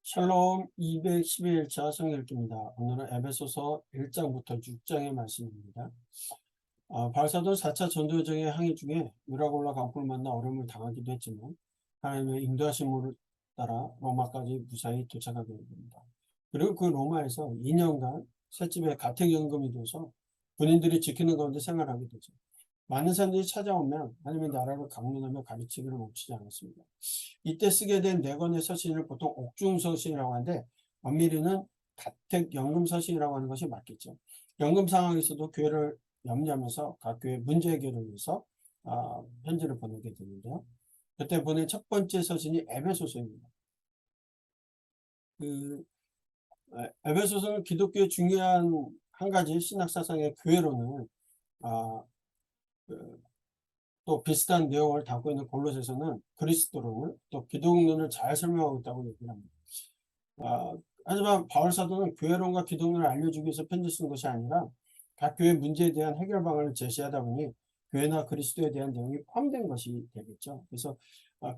샬롬 212일차 성경읽기입니다. 오늘은 에베소서 1장부터 6장의 말씀입니다. 바울사도는 4차 전도여정의 항해 중에 유라굴라 강불을 만나 어려움을 당하기도 했지만 하나님의 인도하심을 따라 로마까지 무사히 도착하게 됩니다. 그리고 그 로마에서 2년간 셋집에 가택연금이 돼서 군인들이 지키는 가운데 생활하게 되죠. 많은 사람들이 찾아오면 하나님의 나라를 강론하며 가르치기를 멈추지 않았습니다. 이때 쓰게 된 네 권의 서신을 보통 옥중서신이라고 하는데 엄밀히는 가택연금서신이라고 하는 것이 맞겠죠. 연금 상황에서도 교회를 염려하면서 각 교회 문제 해결을 위해서 편지를 보내게 되는데요. 그때 보낸 첫 번째 서신이 에베소서입니다. 그 에베소서는 기독교의 중요한 한 가지 신학사상의 교회로는 아, 그 또 비슷한 내용을 담고 있는 골로새서는 그리스도론을 또 기독론을 잘 설명하고 있다고 얘기를 합니다. 하지만 바울 사도는 교회론과 기독론을 알려주기 위해서 편지 쓴 것이 아니라 각 교회 문제에 대한 해결 방안을 제시하다 보니 교회나 그리스도에 대한 내용이 포함된 것이 되겠죠. 그래서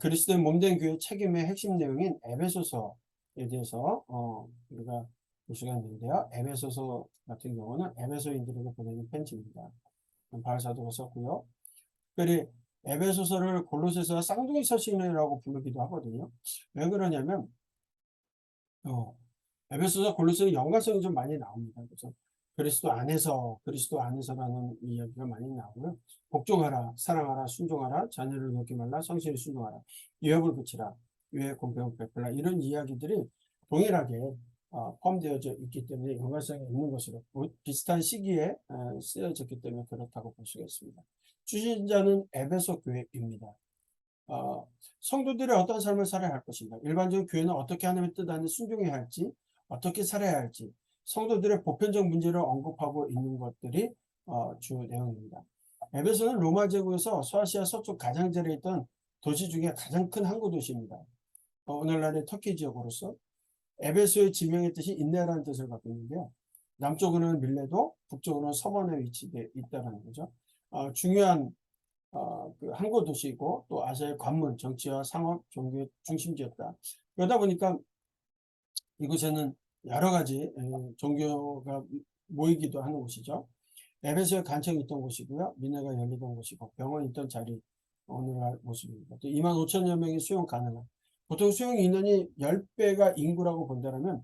그리스도의 몸된 교회의 책임의 핵심 내용인 에베소서에 대해서 우리가 볼 수가 있는데요. 에베소서 같은 경우는 에베소인들에게 보내는 편지입니다. 바울 사도가 썼고요. 특별히 에베소서를 골로새서와 쌍둥이 서신이라고 부르기도 하거든요. 왜 그러냐면 에베소서 골로새는 연관성이 좀 많이 나옵니다. 그래서 그리스도 안에서라는 이야기가 많이 나오고요. 복종하라, 사랑하라, 순종하라, 자녀를 놓지 말라, 성실히 순종하라, 유업을 그치라, 유해 공평을 베풀라, 이런 이야기들이 동일하게 포함되어져 있기 때문에 연관성이 있는 것으로 비슷한 시기에 쓰여졌기 때문에 그렇다고 볼 수가 있습니다. 주신자는 에베소 교회입니다. 성도들이 어떤 삶을 살아야 할 것인가, 일반적인 교회는 어떻게 하나님의 뜻 안에 순종해야 할지, 어떻게 살아야 할지, 성도들의 보편적 문제를 언급하고 있는 것들이 주 내용입니다. 에베소는 로마 제국에서 소아시아 서쪽 가장자리에 있던 도시 중에 가장 큰 항구 도시입니다. 오늘날의 터키 지역으로서 에베소의 지명의 뜻이 인내라는 뜻을 갖고 있는데요. 남쪽으로는 밀레도, 북쪽으로는 서번에 위치되어 있다는 거죠. 중요한 그 항구 도시이고 또 아시아의 관문, 정치와 상업, 종교의 중심지였다. 그러다 보니까 이곳에는 여러 가지 종교가 모이기도 하는 곳이죠. 에베소에 간청이 있던 곳이고요. 민회가 열리던 곳이고 병원이 있던 자리, 오늘날 모습입니다. 또 25,000여 명이 수용 가능한, 보통 수용 인원이 10배가 인구라고 본다면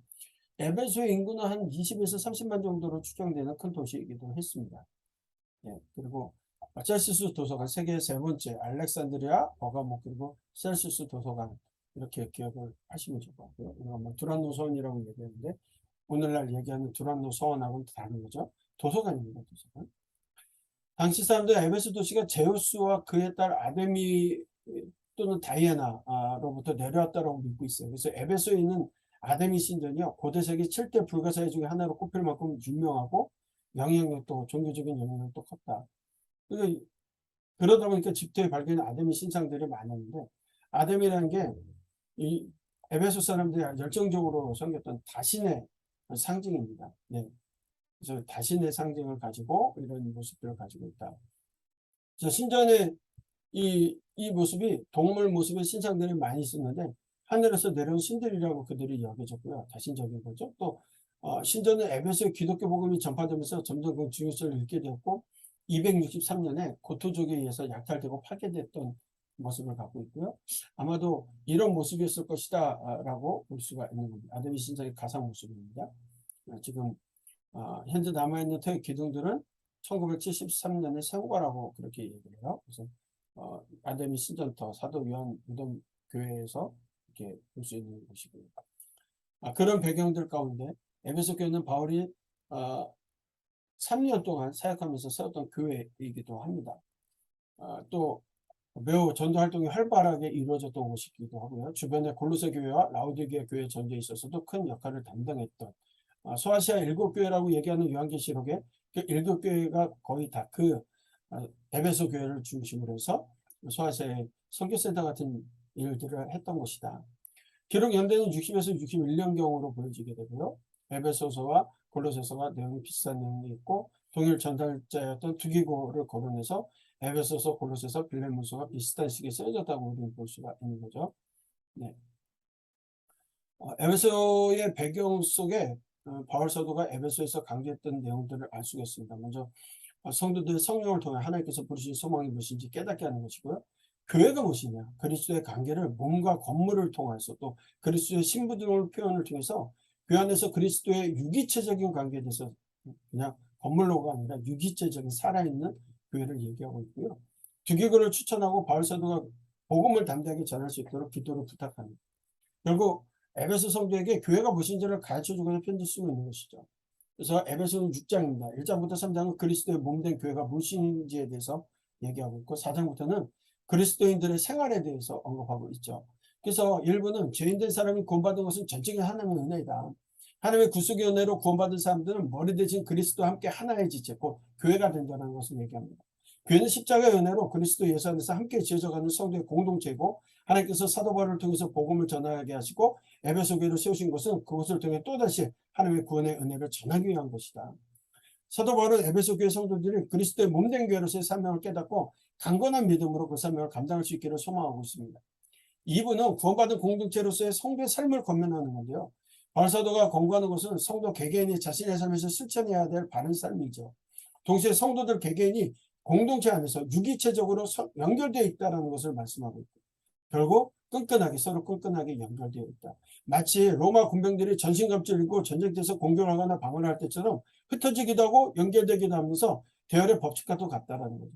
에베소의 인구는 한 20에서 30만 정도로 추정되는 큰 도시이기도 했습니다. 그리고 셀시우스 도서관, 세계 세 번째 알렉산드리아, 버가모, 그리고 셀시우스 도서관, 이렇게 기억을 하시면 좋을 것 같고요. 우리가 뭐 두란노 서원이라고 얘기하는데 오늘날 얘기하는 두란노 서원하고는 다른 거죠. 도서관입니다. 도서관. 당시 사람들 에베소 도시가 제우스와 그의 딸 아데미 또는 다이애나로부터 내려왔다고 믿고 있어요. 그래서 에베소에 있는 아데미 신전이요, 고대 세계 7대 불가사의 중에 하나로 꼽힐 만큼 유명하고 영향력도, 종교적인 영향력도 컸다. 그러다 보니까 집도에 발견된 아데미 신상들이 많았는데, 아데미라는 게 이 에베소 사람들이 열정적으로 섬겼던 다신의 상징입니다. 네. 그래서 다신의 상징을 가지고 이런 모습들을 가지고 있다. 신전에 이 모습이 동물 모습의 신상들이 많이 있었는데 하늘에서 내려온 신들이라고 그들이 여겨졌고요. 다신적인 거죠. 또 신전은 에베소의 기독교 복음이 전파되면서 점점 그 중요성을 잃게 되었고 263년에 고토족에 의해서 약탈되고 파괴됐던 모습을 갖고 있고요. 아마도 이런 모습이었을 것이다 라고 볼 수가 있는 겁니다. 아데미 신상의 가상 모습입니다. 지금 현재 남아있는 토의 기둥들은 1973년에 세운 거라고 그렇게 얘기를 해요. 그래서 아데미 신전터 사도 요한 무덤 교회에서 이렇게 볼 수 있는 곳이고요. 그런 배경들 가운데 에베소 교회는 바울이 3년 동안 사역하면서 세웠던 교회이기도 합니다. 또 매우 전도 활동이 활발하게 이루어졌던 곳이기도 하고요. 주변에 골로새 교회와 라우디게아 교회 전도에 있어서도 큰 역할을 담당했던 소아시아 7교회라고 얘기하는 요한계시록에 그 7교회가 거의 다 그 에베소 교회를 중심으로 해서 소아시아의 선교센터 같은 일들을 했던 곳이다. 기록 연대는 60에서 61년경으로 보여지게 되고요. 에베소서와 골로새서가 내용이 비슷한 내용이 있고 동일 전달자였던 두기고를 거론해서 에베소서, 골로새서, 빌레몬서가 비슷한 시기에 쓰여졌다고 우리는 볼 수가 있는 거죠. 네. 에베소의 배경 속에 바울 사도가 에베소에서 강조했던 내용들을 알 수가 있습니다. 먼저 성도들의 성령을 통해 하나님께서 부르신 소망이 무엇인지 깨닫게 하는 것이고요. 교회가 무엇이냐? 그리스도의 관계를 몸과 건물을 통해서 또 그리스도의 신부 등을 표현을 통해서 그 안에서 그리스도의 유기체적인 관계에 대해서 그냥 건물로가 아니라 유기체적인 살아있는 교회를 얘기하고 있고요. 두기교를 추천하고 바울 사도가 복음을 담대하게 전할 수 있도록 기도를 부탁합니다. 결국 에베소 성도에게 교회가 무엇인지를 가르쳐주고자 편지 쓰고 있는 것이죠. 그래서 에베소는 6장입니다. 1장부터 3장은 그리스도의 몸된 교회가 무엇인지에 대해서 얘기하고 있고 4장부터는 그리스도인들의 생활에 대해서 언급하고 있죠. 그래서 일부는 죄인된 사람이 구원받은 것은 전적인 하나님의 은혜이다. 하나님의 구속의 은혜로 구원받은 사람들은 머리 대신 그리스도와 함께 하나의 지체, 곧 교회가 된다는 것을 얘기합니다. 교회는 십자가의 은혜로 그리스도 예수 안에서 함께 지어져가는 성도의 공동체이고 하나님께서 사도 바울을 통해서 복음을 전하게 하시고 에베소 교회를 세우신 것은 그것을 통해 또다시 하나님의 구원의 은혜를 전하기 위한 것이다. 사도 바울은 에베소 교회 성도들이 그리스도의 몸된 교회로서의 사명을 깨닫고 강건한 믿음으로 그 사명을 감당할 수 있기를 소망하고 있습니다. 2부는 구원받은 공동체로서의 성도의 삶을 권면하는 건데요. 바울 사도가 권고하는 것은 성도 개개인이 자신의 삶에서 실천해야 될 바른 삶이죠. 동시에 성도들 개개인이 공동체 안에서 유기체적으로 연결되어 있다는 것을 말씀하고 있고 결국 끈끈하게 서로 끈끈하게 연결되어 있다. 마치 로마 군병들이 전신갑주를 입고 전쟁터에서 공격하거나 방어할 때처럼 흩어지기도 하고 연결되기도 하면서 대열의 법칙과도 같다라는 거죠.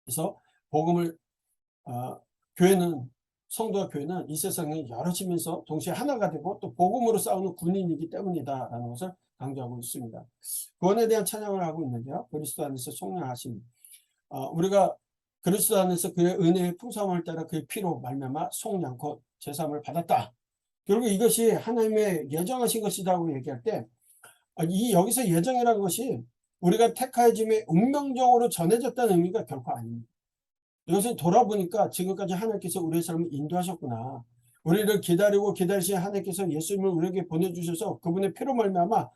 그래서 복음을 교회는 성도와 교회는 이 세상에 여럿이면서 동시에 하나가 되고 또 복음으로 싸우는 군인이기 때문이다라는 것을 강조하고 있습니다. 구원에 대한 찬양을 하고 있는데요. 그리스도 안에서 속량하심. 우리가 그리스도 안에서 그의 은혜의 풍성함을 따라 그의 피로 말미암아 속량 곧 제사함을 받았다. 결국 이것이 하나님의 예정하신 것이라고 얘기할 때 이 여기서 예정이라는 것이 우리가 택하여짐의 운명적으로 전해졌다는 의미가 결코 아닙니다. 이것은 돌아보니까 지금까지 하나님께서 우리의 삶을 인도하셨구나. 우리를 기다리고 기다리신 하나님께서 예수님을 우리에게 보내주셔서 그분의 피로 말미암아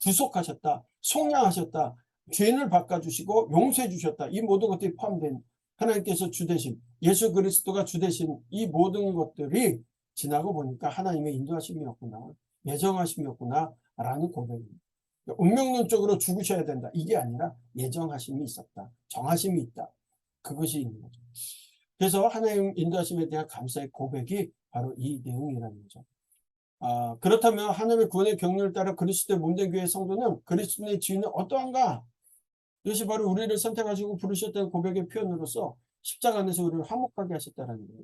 구속하셨다. 속량하셨다. 죄인을 바꿔주시고 용서해 주셨다. 이 모든 것들이 포함된 하나님께서 주되신 예수 그리스도가 주되신 이 모든 것들이 지나고 보니까 하나님의 인도하심이었구나. 예정하심이었구나 라는 고백입니다. 운명론적으로 죽으셔야 된다. 이게 아니라 예정하심이 있었다. 정하심이 있다. 그것이 있는 거죠. 그래서 하나님 인도하심에 대한 감사의 고백이 바로 이 내용이라는 거죠. 그렇다면 하나님의 구원의 경륜을 따라 그리스도의 몸된 교회의 성도는 그리스도의 지위는 어떠한가? 이것이 바로 우리를 선택하시고 부르셨다는 고백의 표현으로서 십자가 안에서 우리를 화목하게 하셨다는 거예요.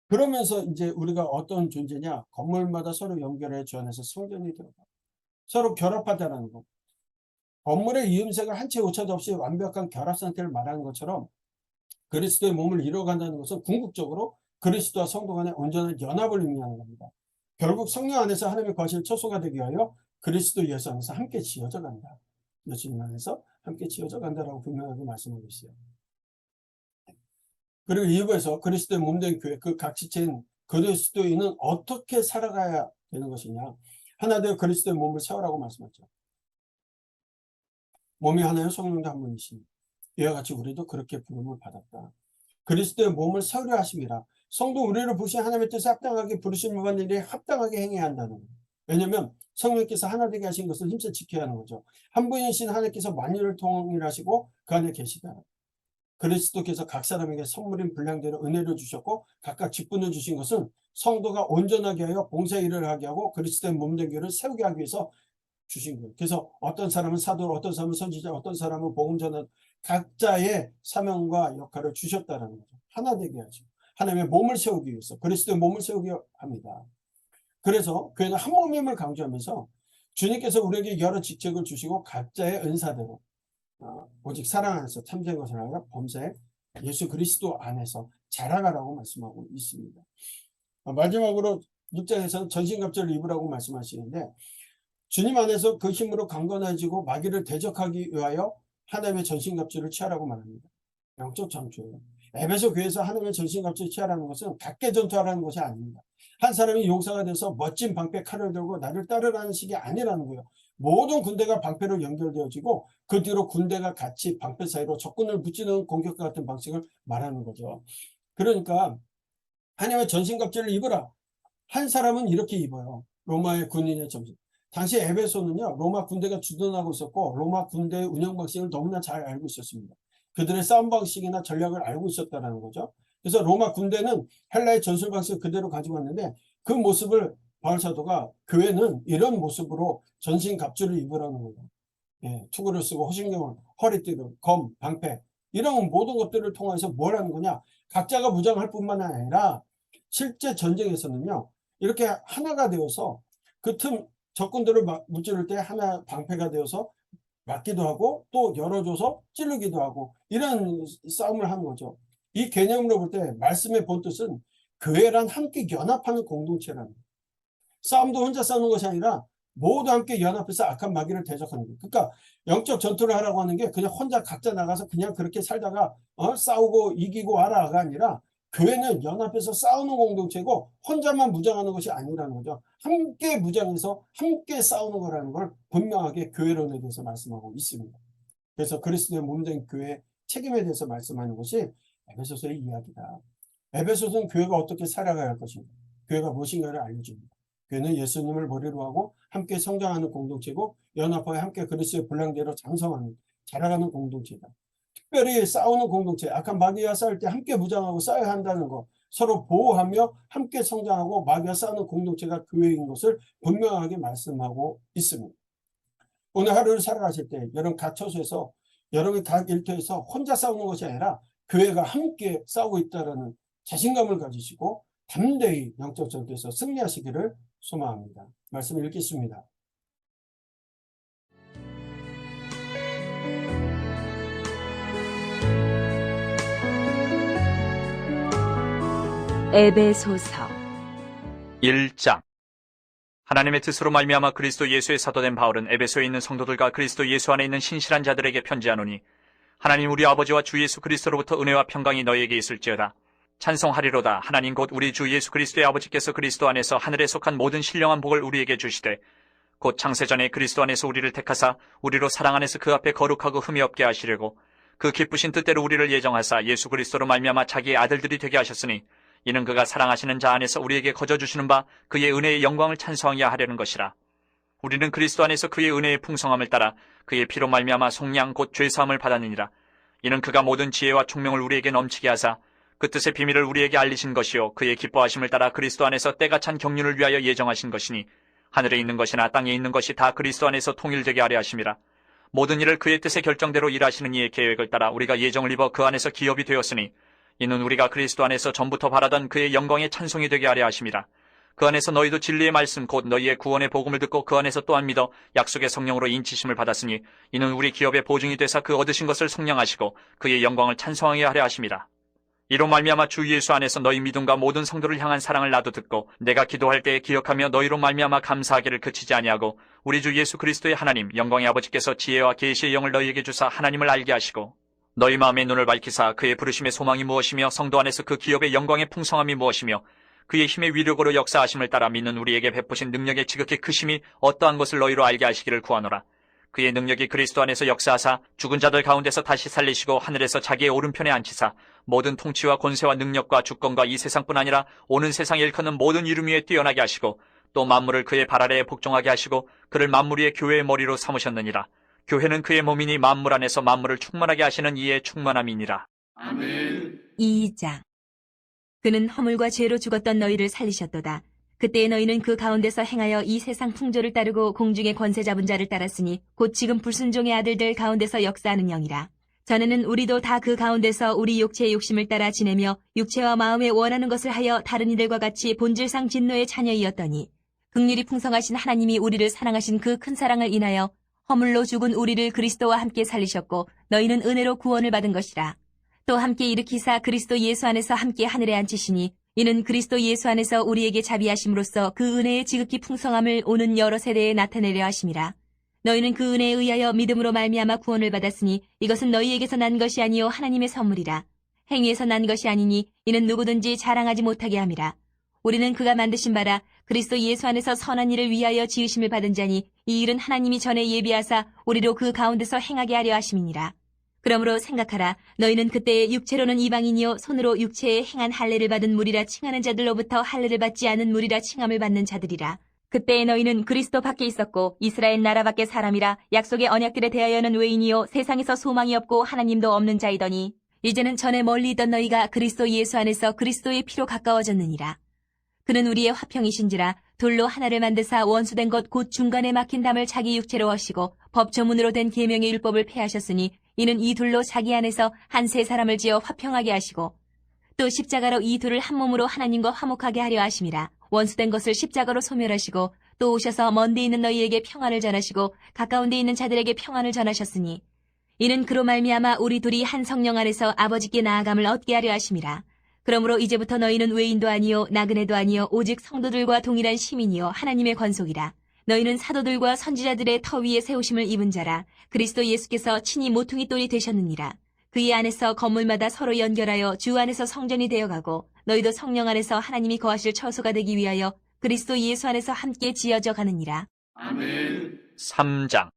그러면서 이제 우리가 어떤 존재냐? 건물마다 서로 연결해 주 안에서 성전이 들어가. 서로 결합하다라는 것. 건물의 이음새가 한 채 오차도 없이 완벽한 결합 상태를 말하는 것처럼 그리스도의 몸을 이루어간다는 것은 궁극적으로 그리스도와 성도 간의 온전한 연합을 의미하는 겁니다. 결국 성령 안에서 하나님의 거실 처소가 되기 위하여 그리스도 예수 안에서 함께 지어져 간다. 예수님 안에서 함께 지어져 간다라고 분명하게 말씀하고 있어요. 그리고 2부에서 그리스도의 몸된 교회, 그 각지체인 그리스도인은 어떻게 살아가야 되는 것이냐. 하나 되어 그리스도의 몸을 세우라고 말씀하죠. 몸이 하나요 성령도 한 분이시니 이와 같이 우리도 그렇게 부름을 받았다. 그리스도의 몸을 세우려 하심이라. 성도 우리를 부르신 하나님의 뜻에 합당하게 부르심을 받는 일에 합당하게 행해야 한다는 거예요. 왜냐하면 성령께서 하나 되게 하신 것을 힘써 지켜야 하는 거죠. 한 분이신 하나님께서 만유를 통일하시고 그 안에 계시다. 그리스도께서 각 사람에게 선물인 분량대로 은혜를 주셨고 각각 직분을 주신 것은 성도가 온전하게 하여 봉사 일을 하게 하고 그리스도의 몸된 교회를 세우게 하기 위해서 주신 거예요. 그래서 어떤 사람은 사도, 어떤 사람은 선지자, 어떤 사람은 복음 전한 각자의 사명과 역할을 주셨다는 거죠. 하나 되게 하죠. 하나님의 몸을 세우기 위해서 그리스도의 몸을 세우기 합니다. 그래서 교회는 한 몸임을 강조하면서 주님께서 우리에게 여러 직책을 주시고 각자의 은사대로 오직 사랑 안에서 참된 것을 아니라 범사에 예수 그리스도 안에서 자라가라고 말씀하고 있습니다. 마지막으로 6장에서는 전신갑주를 입으라고 말씀하시는데 주님 안에서 그 힘으로 강건해지고 마귀를 대적하기 위하여 하나님의 전신갑주를 취하라고 말합니다. 영적 전투예요. 에베소 교회에서 하나님의 전신갑주를 취하라는 것은 각계 전투하라는 것이 아닙니다. 한 사람이 용사가 돼서 멋진 방패 칼을 들고 나를 따르라는 식이 아니라는 거예요. 모든 군대가 방패로 연결되어지고 그 뒤로 군대가 같이 방패 사이로 적군을 붙이는 공격과 같은 방식을 말하는 거죠. 그러니까 하나님의 전신갑주를 입으라. 한 사람은 이렇게 입어요. 로마의 군인의 정신. 당시 에베소는요, 로마 군대가 주둔하고 있었고 로마 군대의 운영 방식을 너무나 잘 알고 있었습니다. 그들의 싸움 방식이나 전략을 알고 있었다는 거죠. 그래서 로마 군대는 헬라의 전술 방식을 그대로 가지고 왔는데 그 모습을 바울 사도가 교회는 이런 모습으로 전신 갑주를 입으라는 거예요. 예, 투구를 쓰고 호신경을, 허리띠를, 검, 방패 이런 모든 것들을 통해서 뭘 하는 거냐? 각자가 무장할 뿐만 아니라 실제 전쟁에서는요, 이렇게 하나가 되어서 그 틈 적군들을 무찌를 때 하나 방패가 되어서 막기도 하고 또 열어줘서 찌르기도 하고 이런 싸움을 하는 거죠. 이 개념으로 볼 때 말씀의 본뜻은 교회란 함께 연합하는 공동체라는 거예요. 싸움도 혼자 싸우는 것이 아니라 모두 함께 연합해서 악한 마귀를 대적하는 거예요. 그러니까 영적 전투를 하라고 하는 게 그냥 혼자 각자 나가서 그냥 그렇게 살다가 싸우고 이기고 하라가 아니라 교회는 연합해서 싸우는 공동체고 혼자만 무장하는 것이 아니라는 거죠. 함께 무장해서 함께 싸우는 거라는 걸 분명하게 교회론에 대해서 말씀하고 있습니다. 그래서 그리스도의 몸된 교회의 책임에 대해서 말씀하는 것이 에베소서의 이야기다. 에베소서는 교회가 어떻게 살아가야 할 것인가, 교회가 무엇인가를 알려줍니다. 교회는 예수님을 머리로 하고 함께 성장하는 공동체고 연합하여 함께 그리스도의 분량대로 장성하는, 자라가는 공동체다. 특별히 싸우는 공동체, 악한 마귀와 싸울 때 함께 무장하고 싸워야 한다는 것, 서로 보호하며 함께 성장하고 마귀와 싸우는 공동체가 교회인 것을 분명하게 말씀하고 있습니다. 오늘 하루를 살아가실 때 여러분 각 처소에서, 여러분이 각 일터에서 혼자 싸우는 것이 아니라 교회가 함께 싸우고 있다는 자신감을 가지시고 담대히 영적 전투에서 승리하시기를 소망합니다. 말씀을 읽겠습니다. 에베소서 1장. 하나님의 뜻으로 말미암아 그리스도 예수의 사도된 바울은 에베소에 있는 성도들과 그리스도 예수 안에 있는 신실한 자들에게 편지하노니, 하나님 우리 아버지와 주 예수 그리스도로부터 은혜와 평강이 너희에게 있을지어다. 찬송하리로다. 하나님 곧 우리 주 예수 그리스도의 아버지께서 그리스도 안에서 하늘에 속한 모든 신령한 복을 우리에게 주시되, 곧 창세전에 그리스도 안에서 우리를 택하사 우리로 사랑 안에서 그 앞에 거룩하고 흠이 없게 하시려고 그 기쁘신 뜻대로 우리를 예정하사 예수 그리스도로 말미암아 자기의 아들들이 되게 하셨으니, 이는 그가 사랑하시는 자 안에서 우리에게 거저 주시는 바 그의 은혜의 영광을 찬송하여 하려는 것이라. 우리는 그리스도 안에서 그의 은혜의 풍성함을 따라 그의 피로 말미암아 속량 곧 죄사함을 받았느니라. 이는 그가 모든 지혜와 총명을 우리에게 넘치게 하사 그 뜻의 비밀을 우리에게 알리신 것이요 그의 기뻐하심을 따라 그리스도 안에서 때가 찬 경륜을 위하여 예정하신 것이니, 하늘에 있는 것이나 땅에 있는 것이 다 그리스도 안에서 통일되게 하려 하심이라. 모든 일을 그의 뜻의 결정대로 일하시는 이의 계획을 따라 우리가 예정을 입어 그 안에서 기업이 되었으니, 이는 우리가 그리스도 안에서 전부터 바라던 그의 영광의 찬송이 되게 하려 하심이라. 그 안에서 너희도 진리의 말씀 곧 너희의 구원의 복음을 듣고 그 안에서 또한 믿어 약속의 성령으로 인치심을 받았으니, 이는 우리 기업의 보증이 되사 그 얻으신 것을 속량하시고 그의 영광을 찬송하게 하려 하심이라. 이로 말미암아 주 예수 안에서 너희 믿음과 모든 성도를 향한 사랑을 나도 듣고 내가 기도할 때에 기억하며 너희로 말미암아 감사하기를 그치지 아니하고, 우리 주 예수 그리스도의 하나님 영광의 아버지께서 지혜와 계시의 영을 너희에게 주사 하나님을 알게 하시고 너희 마음의 눈을 밝히사 그의 부르심의 소망이 무엇이며 성도 안에서 그 기업의 영광의 풍성함이 무엇이며 그의 힘의 위력으로 역사하심을 따라 믿는 우리에게 베푸신 능력의 지극히 크심이 어떠한 것을 너희로 알게 하시기를 구하노라. 그의 능력이 그리스도 안에서 역사하사 죽은 자들 가운데서 다시 살리시고 하늘에서 자기의 오른편에 앉히사 모든 통치와 권세와 능력과 주권과 이 세상뿐 아니라 오는 세상에 일컫는 모든 이름 위에 뛰어나게 하시고 또 만물을 그의 발 아래에 복종하게 하시고 그를 만물 위의 교회의 머리로 삼으셨느니라. 교회는 그의 몸이니 만물 안에서 만물을 충만하게 하시는 이의 충만함이니라. 아멘. 2장. 그는 허물과 죄로 죽었던 너희를 살리셨도다. 그때 너희는 그 가운데서 행하여 이 세상 풍조를 따르고 공중의 권세 잡은 자를 따랐으니 곧 지금 불순종의 아들들 가운데서 역사하는 영이라. 전에는 우리도 다 그 가운데서 우리 육체의 욕심을 따라 지내며 육체와 마음에 원하는 것을 하여 다른 이들과 같이 본질상 진노의 자녀이었더니, 긍휼이 풍성하신 하나님이 우리를 사랑하신 그 큰 사랑을 인하여 허물로 죽은 우리를 그리스도와 함께 살리셨고 너희는 은혜로 구원을 받은 것이라. 또 함께 일으키사 그리스도 예수 안에서 함께 하늘에 앉히시니, 이는 그리스도 예수 안에서 우리에게 자비하심으로써 그 은혜의 지극히 풍성함을 오는 여러 세대에 나타내려 하심이라. 너희는 그 은혜에 의하여 믿음으로 말미암아 구원을 받았으니 이것은 너희에게서 난 것이 아니요 하나님의 선물이라. 행위에서 난 것이 아니니 이는 누구든지 자랑하지 못하게 함이라. 우리는 그가 만드신 바라 그리스도 예수 안에서 선한 일을 위하여 지으심을 받은 자니, 이 일은 하나님이 전에 예비하사 우리로 그 가운데서 행하게 하려 하심이니라. 그러므로 생각하라. 너희는 그때의 육체로는 이방인이요 손으로 육체에 행한 할례를 받은 무리라 칭하는 자들로부터 할례를 받지 않은 무리라 칭함을 받는 자들이라. 그때에 너희는 그리스도 밖에 있었고 이스라엘 나라 밖의 사람이라 약속의 언약들에 대하여는 외인이요 세상에서 소망이 없고 하나님도 없는 자이더니 이제는 전에 멀리 있던 너희가 그리스도 예수 안에서 그리스도의 피로 가까워졌느니라. 그는 우리의 화평이신지라 돌로 하나를 만드사 원수된 것 곧 중간에 막힌 담을 자기 육체로 하시고 법조문으로 된 계명의 율법을 폐하셨으니 이는 이 둘로 자기 안에서 한 세 사람을 지어 화평하게 하시고 또 십자가로 이 둘을 한 몸으로 하나님과 화목하게 하려 하심이라. 원수된 것을 십자가로 소멸하시고 또 오셔서 먼데 있는 너희에게 평안을 전하시고 가까운 데 있는 자들에게 평안을 전하셨으니 이는 그로 말미암아 우리 둘이 한 성령 안에서 아버지께 나아감을 얻게 하려 하심이라. 그러므로 이제부터 너희는 외인도 아니요 나그네도 아니요 오직 성도들과 동일한 시민이요 하나님의 권속이라. 너희는 사도들과 선지자들의 터 위에 세우심을 입은 자라. 그리스도 예수께서 친히 모퉁이 돌이 되셨느니라. 그의 안에서 건물마다 서로 연결하여 주 안에서 성전이 되어가고 너희도 성령 안에서 하나님이 거하실 처소가 되기 위하여 그리스도 예수 안에서 함께 지어져 가느니라. 아멘. 3장.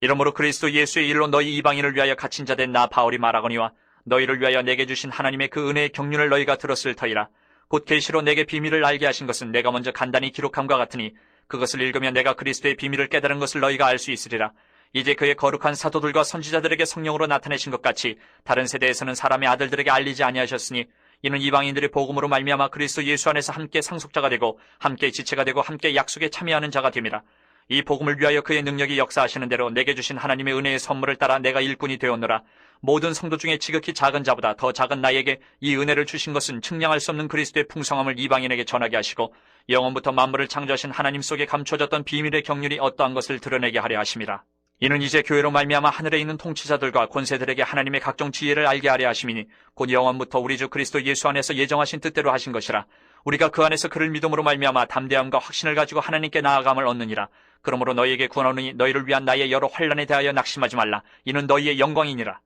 이러므로 그리스도 예수의 일로 너희 이방인을 위하여 갇힌 자 된 나 바울이 말하거니와 너희를 위하여 내게 주신 하나님의 그 은혜의 경륜을 너희가 들었을 터이라. 곧 계시로 내게 비밀을 알게 하신 것은 내가 먼저 간단히 기록함과 같으니 그것을 읽으면 내가 그리스도의 비밀을 깨달은 것을 너희가 알 수 있으리라. 이제 그의 거룩한 사도들과 선지자들에게 성령으로 나타내신 것 같이 다른 세대에서는 사람의 아들들에게 알리지 아니하셨으니 이는 이방인들이 복음으로 말미암아 그리스도 예수 안에서 함께 상속자가 되고 함께 지체가 되고 함께 약속에 참여하는 자가 됨이라. 이 복음을 위하여 그의 능력이 역사하시는 대로 내게 주신 하나님의 은혜의 선물을 따라 내가 일꾼이 되었노라. 모든 성도 중에 지극히 작은 자보다 더 작은 나에게 이 은혜를 주신 것은 측량할 수 없는 그리스도의 풍성함을 이방인에게 전하게 하시고 영원부터 만물을 창조하신 하나님 속에 감춰졌던 비밀의 경륜이 어떠한 것을 드러내게 하려 하심이라. 이는 이제 교회로 말미암아 하늘에 있는 통치자들과 권세들에게 하나님의 각종 지혜를 알게 하려 하심이니 곧 영원부터 우리 주 그리스도 예수 안에서 예정하신 뜻대로 하신 것이라. 우리가 그 안에서 그를 믿음으로 말미암아 담대함과 확신을 가지고 하나님께 나아감을 얻느니라. 그러므로 너희에게 구하노니 너희를 위한 나의 여러 환난에 대하여 낙심하지 말라. 이는 너희의 영광이니라.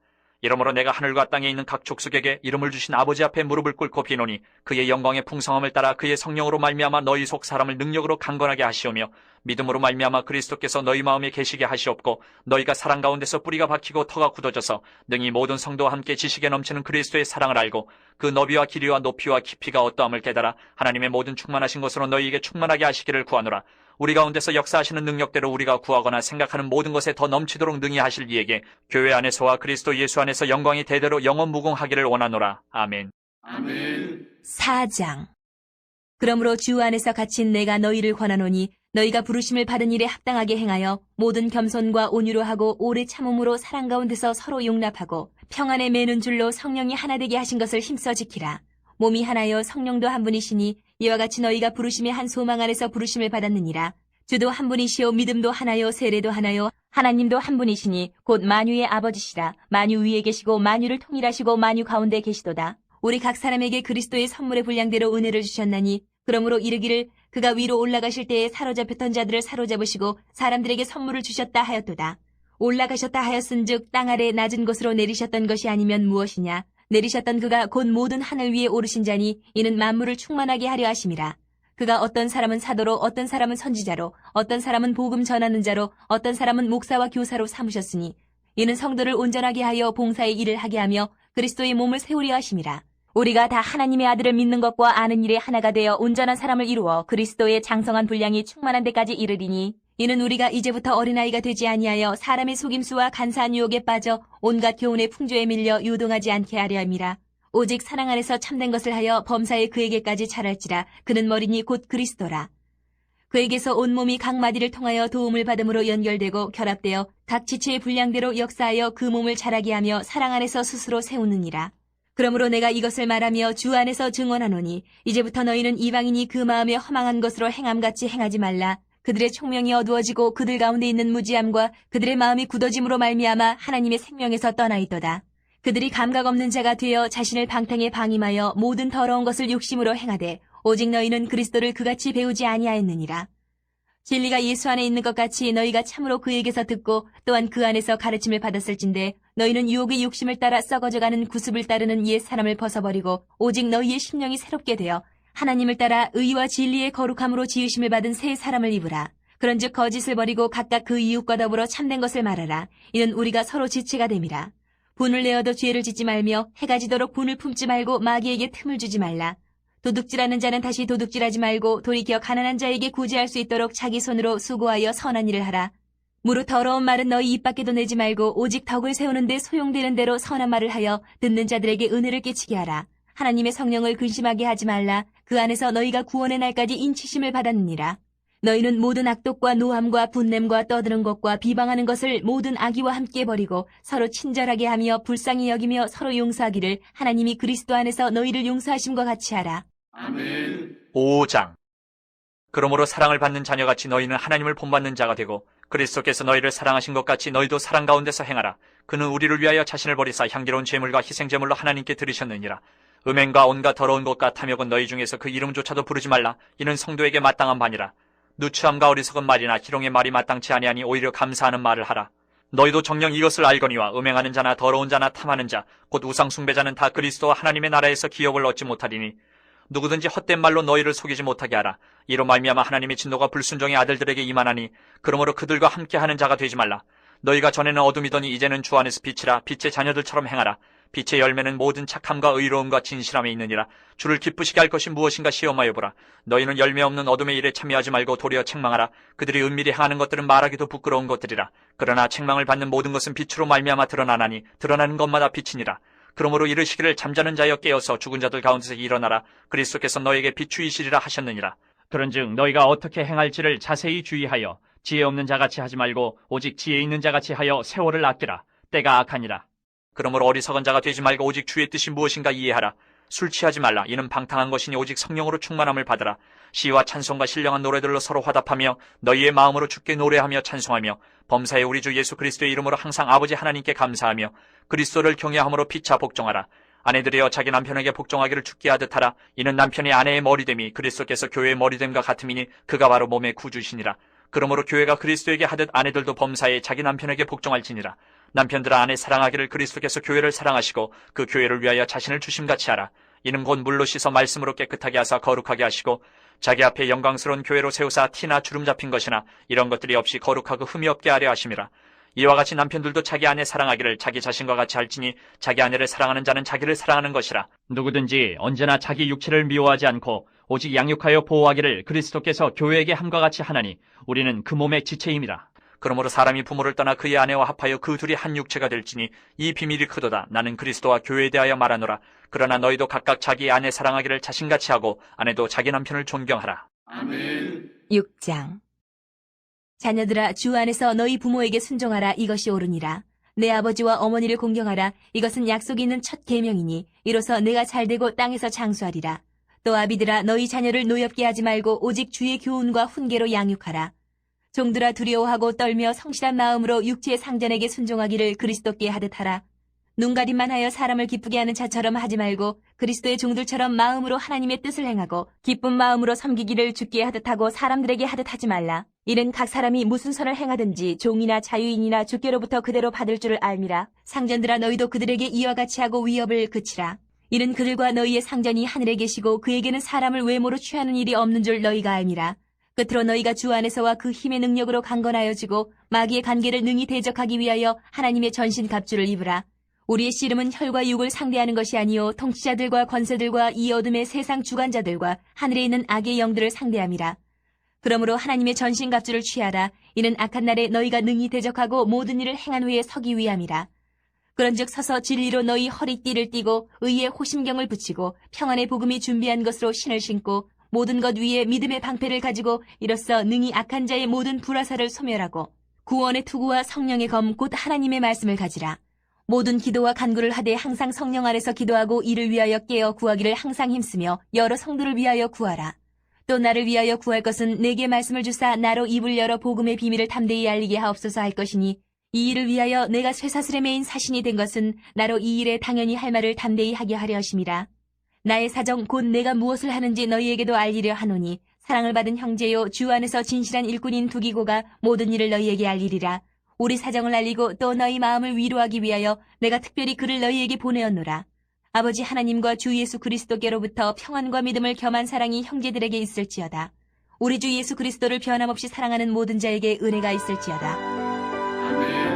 이러므로 내가 하늘과 땅에 있는 각 족속에게 이름을 주신 아버지 앞에 무릎을 꿇고 비노니 그의 영광의 풍성함을 따라 그의 성령으로 말미암아 너희 속 사람을 능력으로 강건하게 하시오며 믿음으로 말미암아 그리스도께서 너희 마음에 계시게 하시옵고 너희가 사랑 가운데서 뿌리가 박히고 터가 굳어져서 능히 모든 성도와 함께 지식에 넘치는 그리스도의 사랑을 알고 그 너비와 길이와 높이와 깊이가 어떠함을 깨달아 하나님의 모든 충만하신 것으로 너희에게 충만하게 하시기를 구하노라. 우리 가운데서 역사하시는 능력대로 우리가 구하거나 생각하는 모든 것에 더 넘치도록 능히 하실 이에게 교회 안에서와 그리스도 예수 안에서 영광이 대대로 영원무궁하기를 원하노라. 아멘. 아멘. 4장. 그러므로 주 안에서 갇힌 내가 너희를 권하노니 너희가 부르심을 받은 일에 합당하게 행하여 모든 겸손과 온유로 하고 오래 참음으로 사랑 가운데서 서로 용납하고 평안에 매는 줄로 성령이 하나 되게 하신 것을 힘써 지키라. 몸이 하나여 성령도 한 분이시니 이와 같이 너희가 부르심의 한 소망 안에서 부르심을 받았느니라. 주도 한 분이시요 믿음도 하나요 세례도 하나요 하나님도 한 분이시니 곧 만유의 아버지시라. 만유 위에 계시고 만유를 통일하시고 만유 가운데 계시도다. 우리 각 사람에게 그리스도의 선물의 분량대로 은혜를 주셨나니 그러므로 이르기를 그가 위로 올라가실 때에 사로잡혔던 자들을 사로잡으시고 사람들에게 선물을 주셨다 하였도다. 올라가셨다 하였은즉 땅 아래 낮은 곳으로 내리셨던 것이 아니면 무엇이냐. 내리셨던 그가 곧 모든 하늘 위에 오르신 자니 이는 만물을 충만하게 하려 하심이라. 그가 어떤 사람은 사도로 어떤 사람은 선지자로 어떤 사람은 복음 전하는 자로 어떤 사람은 목사와 교사로 삼으셨으니 이는 성도를 온전하게 하여 봉사의 일을 하게 하며 그리스도의 몸을 세우려 하심이라. 우리가 다 하나님의 아들을 믿는 것과 아는 일에 하나가 되어 온전한 사람을 이루어 그리스도의 장성한 분량이 충만한 데까지 이르리니 이는 우리가 이제부터 어린아이가 되지 아니하여 사람의 속임수와 간사한 유혹에 빠져 온갖 교훈의 풍조에 밀려 유동하지 않게 하려 함이라. 오직 사랑 안에서 참된 것을 하여 범사에 그에게까지 자랄지라. 그는 머리니 곧 그리스도라. 그에게서 온몸이 각 마디를 통하여 도움을 받음으로 연결되고 결합되어 각 지체의 분량대로 역사하여 그 몸을 자라게 하며 사랑 안에서 스스로 세우느니라. 그러므로 내가 이것을 말하며 주 안에서 증언하노니 이제부터 너희는 이방인이 그 마음에 허망한 것으로 행함같이 행하지 말라. 그들의 총명이 어두워지고 그들 가운데 있는 무지함과 그들의 마음이 굳어짐으로 말미암아 하나님의 생명에서 떠나 있도다. 그들이 감각 없는 자가 되어 자신을 방탕에 방임하여 모든 더러운 것을 욕심으로 행하되 오직 너희는 그리스도를 그같이 배우지 아니하였느니라. 진리가 예수 안에 있는 것 같이 너희가 참으로 그에게서 듣고 또한 그 안에서 가르침을 받았을진데 너희는 유혹의 욕심을 따라 썩어져가는 구습을 따르는 옛 사람을 벗어버리고 오직 너희의 심령이 새롭게 되어 하나님을 따라 의와 진리의 거룩함으로 지으심을 받은 새 사람을 입으라. 그런즉 거짓을 버리고 각각 그 이웃과 더불어 참된 것을 말하라. 이는 우리가 서로 지체가 됨이라. 분을 내어도 죄를 짓지 말며 해가 지도록 분을 품지 말고 마귀에게 틈을 주지 말라. 도둑질하는 자는 다시 도둑질하지 말고 돌이켜 가난한 자에게 구제할 수 있도록 자기 손으로 수고하여 선한 일을 하라. 무릇 더러운 말은 너희 입 밖에도 내지 말고 오직 덕을 세우는 데 소용되는 대로 선한 말을 하여 듣는 자들에게 은혜를 끼치게 하라. 하나님의 성령을 근심하게 하지 말라. 그 안에서 너희가 구원의 날까지 인치심을 받았느니라. 너희는 모든 악독과 노함과 분냄과 떠드는 것과 비방하는 것을 모든 악의와 함께 버리고 서로 친절하게 하며 불쌍히 여기며 서로 용서하기를 하나님이 그리스도 안에서 너희를 용서하심과 같이 하라. 아멘. 5장. 그러므로 사랑을 받는 자녀같이 너희는 하나님을 본받는 자가 되고 그리스도께서 너희를 사랑하신 것 같이 너희도 사랑 가운데서 행하라. 그는 우리를 위하여 자신을 버리사 향기로운 제물과 희생제물로 하나님께 드리셨느니라. 음행과 온갖 더러운 것과 탐욕은 너희 중에서 그 이름조차도 부르지 말라. 이는 성도에게 마땅한 바니라. 누추함과 어리석은 말이나 희롱의 말이 마땅치 아니하니 오히려 감사하는 말을 하라. 너희도 정녕 이것을 알거니와 음행하는 자나 더러운 자나 탐하는 자 곧 우상 숭배자는 다 그리스도와 하나님의 나라에서 기업을 얻지 못하리니 누구든지 헛된 말로 너희를 속이지 못하게 하라. 이로 말미암아 하나님의 진노가 불순종의 아들들에게 임하나니 그러므로 그들과 함께하는 자가 되지 말라. 너희가 전에는 어둠이더니 이제는 주 안에서 빛이라. 빛의 자녀들처럼 행하라. 빛의 열매는 모든 착함과 의로움과 진실함에 있느니라. 주를 기쁘시게 할 것이 무엇인가 시험하여 보라. 너희는 열매 없는 어둠의 일에 참여하지 말고 도리어 책망하라. 그들이 은밀히 행하는 것들은 말하기도 부끄러운 것들이라. 그러나 책망을 받는 모든 것은 빛으로 말미암아 드러나나니 드러나는 것마다 빛이니라. 그러므로 이르시기를 잠자는 자여 깨어서 죽은 자들 가운데서 일어나라. 그리스도께서 너에게 비추이시리라 하셨느니라. 그런즉 너희가 어떻게 행할지를 자세히 주의하여 지혜 없는 자같이 하지 말고 오직 지혜 있는 자같이 하여 세월을 아끼라. 때가 악하니라. 그러므로 어리석은 자가 되지 말고 오직 주의 뜻이 무엇인가 이해하라. 술 취하지 말라. 이는 방탕한 것이니 오직 성령으로 충만함을 받으라. 시와 찬송과 신령한 노래들로 서로 화답하며 너희의 마음으로 주께 노래하며 찬송하며 범사의 우리 주 예수 그리스도의 이름으로 항상 아버지 하나님께 감사하며 그리스도를 경외함으로 피차 복종하라. 아내들이여 자기 남편에게 복종하기를 죽게 하듯 하라. 이는 남편이 아내의 머리됨이 그리스도께서 교회의 머리됨과 같음이니 그가 바로 몸의 구주시니라. 그러므로 교회가 그리스도에게 하듯 아내들도 범사에 자기 남편에게 복종할지니라. 남편들아 아내 사랑하기를 그리스도께서 교회를 사랑하시고 그 교회를 위하여 자신을 주심같이 하라. 이는 곧 물로 씻어 말씀으로 깨끗하게 하사 거룩하게 하시고 자기 앞에 영광스러운 교회로 세우사 티나 주름 잡힌 것이나 이런 것들이 없이 거룩하고 흠이 없게 하려 하심이라. 이와 같이 남편들도 자기 아내 사랑하기를 자기 자신과 같이 할지니 자기 아내를 사랑하는 자는 자기를 사랑하는 것이라. 누구든지 언제나 자기 육체를 미워하지 않고 오직 양육하여 보호하기를 그리스도께서 교회에게 함과 같이 하나니 우리는 그 몸의 지체임이라. 그러므로 사람이 부모를 떠나 그의 아내와 합하여 그 둘이 한 육체가 될지니 이 비밀이 크도다. 나는 그리스도와 교회에 대하여 말하노라. 그러나 너희도 각각 자기 아내 사랑하기를 자신같이 하고 아내도 자기 남편을 존경하라. 아멘. 6장. 자녀들아 주 안에서 너희 부모에게 순종하라. 이것이 옳으니라. 내 아버지와 어머니를 공경하라. 이것은 약속이 있는 첫 계명이니 이로써 내가 잘되고 땅에서 장수하리라. 또 아비들아 너희 자녀를 노엽게 하지 말고 오직 주의 교훈과 훈계로 양육하라. 종들아 두려워하고 떨며 성실한 마음으로 육체의 상전에게 순종하기를 그리스도께 하듯 하라. 눈가림만 하여 사람을 기쁘게 하는 자처럼 하지 말고 그리스도의 종들처럼 마음으로 하나님의 뜻을 행하고 기쁜 마음으로 섬기기를 주께 하듯 하고 사람들에게 하듯 하지 말라. 이는 각 사람이 무슨 선을 행하든지 종이나 자유인이나 주께로부터 그대로 받을 줄을 알미라. 상전들아 너희도 그들에게 이와 같이 하고 위협을 그치라. 이는 그들과 너희의 상전이 하늘에 계시고 그에게는 사람을 외모로 취하는 일이 없는 줄 너희가 알미라. 끝으로 너희가 주 안에서와 그 힘의 능력으로 강건하여지고 마귀의 관계를 능히 대적하기 위하여 하나님의 전신 갑주를 입으라. 우리의 씨름은 혈과 육을 상대하는 것이 아니요 통치자들과 권세들과 이 어둠의 세상 주관자들과 하늘에 있는 악의 영들을 상대함이라. 그러므로 하나님의 전신 갑주를 취하라. 이는 악한 날에 너희가 능히 대적하고 모든 일을 행한 후에 서기 위함이라. 그런즉 서서 진리로 너희 허리띠를 띠고 의의 호심경을 붙이고 평안의 복음이 준비한 것으로 신을 신고 모든 것 위에 믿음의 방패를 가지고 이로써 능히 악한 자의 모든 불화살을 소멸하고 구원의 투구와 성령의 검 곧 하나님의 말씀을 가지라. 모든 기도와 간구를 하되 항상 성령 안에서 기도하고 이를 위하여 깨어 구하기를 항상 힘쓰며 여러 성도를 위하여 구하라. 또 나를 위하여 구할 것은 내게 말씀을 주사 나로 입을 열어 복음의 비밀을 담대히 알리게 하옵소서 할 것이니 이 일을 위하여 내가 쇠사슬에 매인 사신이 된 것은 나로 이 일에 당연히 할 말을 담대히 하게 하려 하심이라. 나의 사정 곧 내가 무엇을 하는지 너희에게도 알리려 하노니 사랑을 받은 형제요 주 안에서 진실한 일꾼인 두기고가 모든 일을 너희에게 알리리라. 우리 사정을 알리고 또 너희 마음을 위로하기 위하여 내가 특별히 그를 너희에게 보내었노라. 아버지 하나님과 주 예수 그리스도께로부터 평안과 믿음을 겸한 사랑이 형제들에게 있을지어다. 우리 주 예수 그리스도를 변함없이 사랑하는 모든 자에게 은혜가 있을지어다. 아멘.